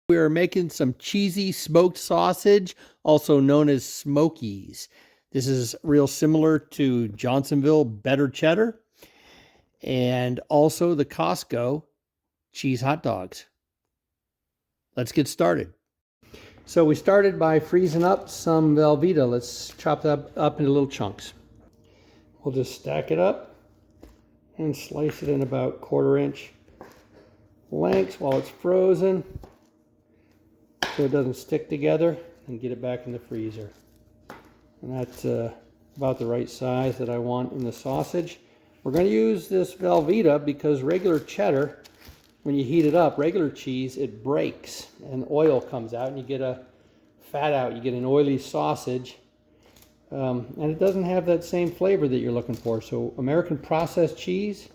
We're making some cheesy smoked sausage, also known as Smokies. This is real similar to Johnsonville Beddar Cheddar and also the Costco cheese hot dogs. Let's get started. So we started by freezing up some Velveeta. Let's chop that up into little chunks. We'll just stack it up and slice it in about 1/4 inch lengths while it's frozen, so it doesn't stick together, and get it back in the freezer. And that's about the right size that I want in the sausage. We're going to use this Velveeta because regular cheddar, when you heat it up, regular cheese, it breaks and oil comes out and you get a fat out, you get an oily sausage, and it doesn't have that same flavor that you're looking for. So American processed cheese,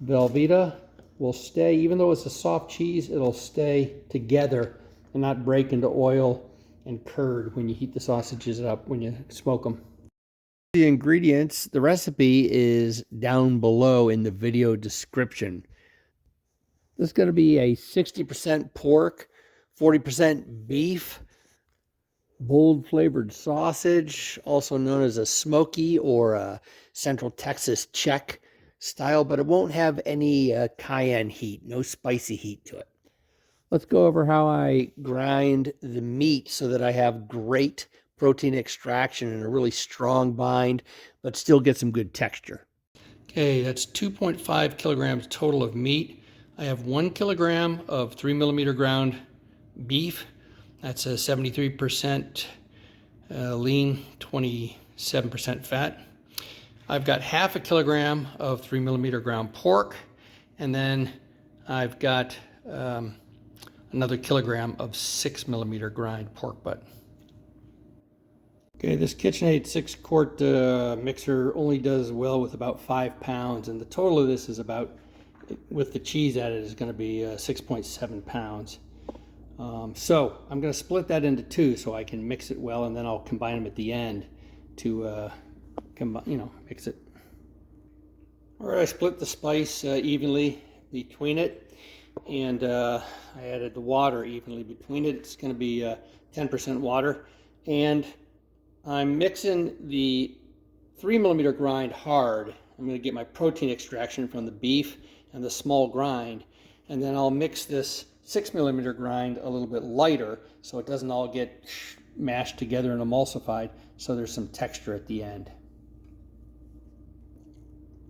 Velveeta, will stay, even though it's a soft cheese, it'll stay together and not break into oil and curd when you heat the sausages up, when you smoke them. The ingredients, the recipe is down below in the video description. This is going to be a 60% pork, 40% beef, bold flavored sausage, also known as a smoky or a Central Texas Czech style, but it won't have any cayenne heat, no spicy heat to it. Let's go over how I grind the meat so that I have great protein extraction and a really strong bind, but still get some good texture. Okay, that's 2.5 kilograms total of meat. I have 1 kilogram of 3mm ground beef. That's a 73% lean, 27% fat. I've got 1/2 kilogram of 3mm ground pork, and then I've got another kilogram of 6mm grind pork butt. Okay, this KitchenAid 6-quart mixer only does well with about 5 pounds, and the total of this is about, with the cheese added, is going to be 6.7 pounds. So I'm going to split that into 2 so I can mix it well, and then I'll combine them at the end to mix it. All right, I split the spice evenly between it, and I added the water evenly between it. It's going to be 10% water, and I'm mixing the 3mm grind hard. I'm going to get my protein extraction from the beef and the small grind, and then I'll mix this 6mm grind a little bit lighter so it doesn't all get mashed together and emulsified, so there's some texture at the end.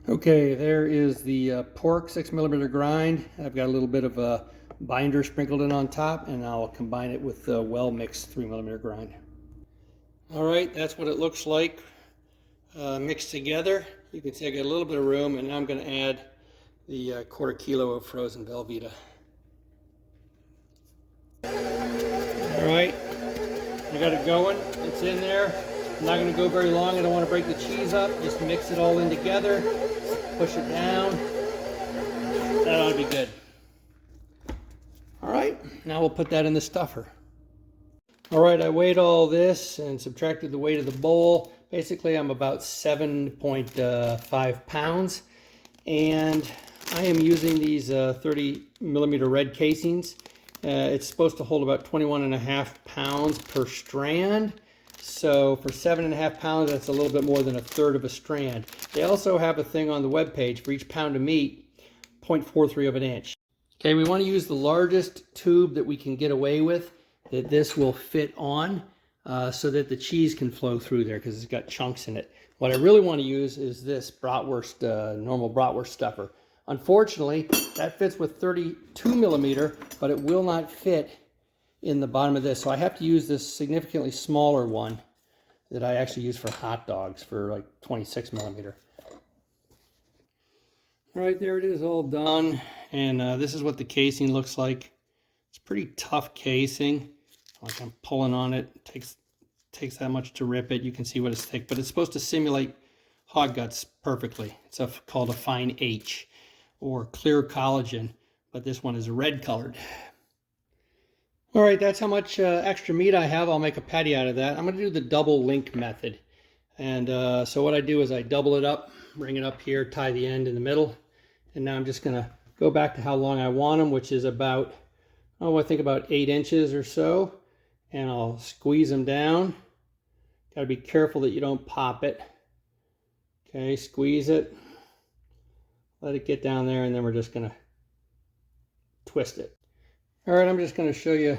Okay, there is the pork 6mm grind. I've got a little bit of a binder sprinkled in on top, and I'll combine it with the well-mixed 3mm grind. All right, that's what it looks like mixed together. You can see I got a little bit of room, and now I'm going to add the 1/4 kilo of frozen Velveeta. All right, I got it going. It's in there. I'm not going to go very long. I don't want to break the cheese up. Just mix it all in together. Push it down. That ought to be good. All right, now we'll put that in the stuffer. All right, I weighed all this and subtracted the weight of the bowl. Basically, I'm about 7.5 pounds. And I am using these 30mm red casings. It's supposed to hold about 21.5 pounds per strand. So for 7.5 pounds, that's a little bit more than 1/3 of a strand. They also have a thing on the webpage for each pound of meat, 0.43 of an inch. Okay, we want to use the largest tube that we can get away with, that this will fit on, so that the cheese can flow through there because it's got chunks in it. What I really want to use is this bratwurst, normal bratwurst stuffer. Unfortunately, that fits with 32mm, but it will not fit in the bottom of this. So I have to use this significantly smaller one that I actually use for hot dogs, for like 26mm. All right, there it is, all done. And this is what the casing looks like. It's pretty tough casing. Like I'm pulling on it. It takes that much to rip it. You can see what it's thick, but it's supposed to simulate hog guts perfectly. It's called a fine H, or clear collagen, but this one is red colored. All right, that's how much extra meat I have. I'll make a patty out of that. I'm going to do the double link method. And so what I do is I double it up, bring it up here, tie the end in the middle, and now I'm just going to go back to how long I want them, which is about oh, I think about 8 inches or so, and I'll squeeze them down. Got to be careful that you don't pop it. Okay, squeeze it, let it get down there, and then we're just going to twist it. All right, I'm just going to show you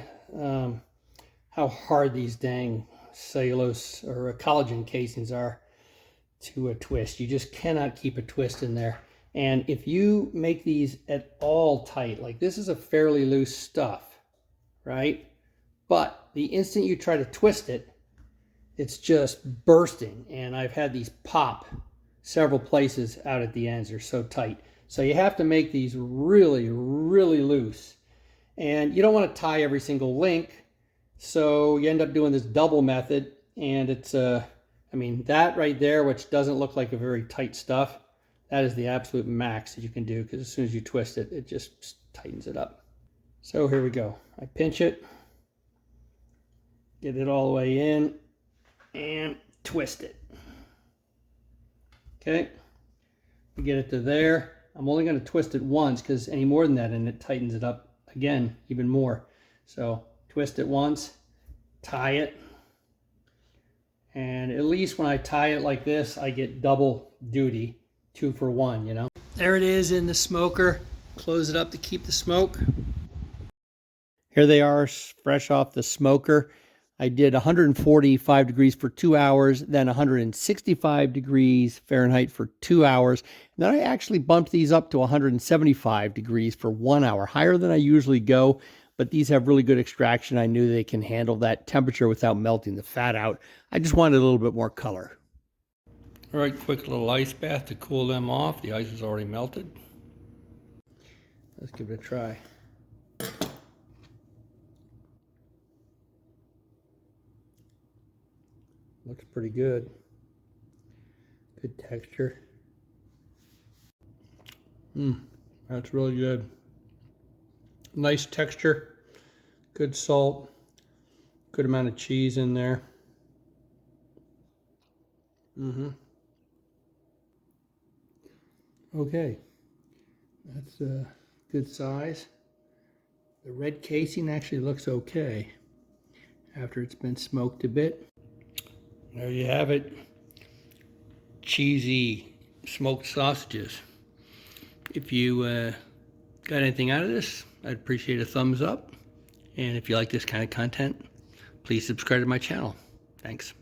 how hard these dang cellulose or collagen casings are to twist. You just cannot keep a twist in there. And if you make these at all tight, like this is a fairly loose stuff, right? But the instant you try to twist it, it's just bursting. And I've had these pop several places out at the ends. They're so tight. So you have to make these really, really loose. And you don't want to tie every single link. So you end up doing this double method. And it's, I mean, that right there, which doesn't look like a very tight stuff, that is the absolute max that you can do, because as soon as you twist it, it just tightens it up. So here we go. I pinch it, get it all the way in, and twist it. Okay, we get it to there. I'm only going to twist it once, because any more than that and it tightens it up again even more. So twist it once, tie it, and at least when I tie it like this, I get double duty. 2 for 1, you know. There it is in the smoker. Close it up to keep the smoke. Here they are, fresh off the smoker. I did 145 degrees for 2 hours, then 165 degrees Fahrenheit for 2 hours. And then I actually bumped these up to 175 degrees for 1 hour, higher than I usually go. But these have really good extraction. I knew they can handle that temperature without melting the fat out. I just wanted a little bit more color. All right, quick little ice bath to cool them off. The ice is already melted. Let's give it a try. Looks pretty good. Good texture. That's really good. Nice texture. Good salt. Good amount of cheese in there. Okay, that's a good size. The red casing actually looks okay after it's been smoked a bit. There you have it. Cheesy smoked sausages. If you got anything out of this, I'd appreciate a thumbs up. And if you like this kind of content, please subscribe to my channel. Thanks.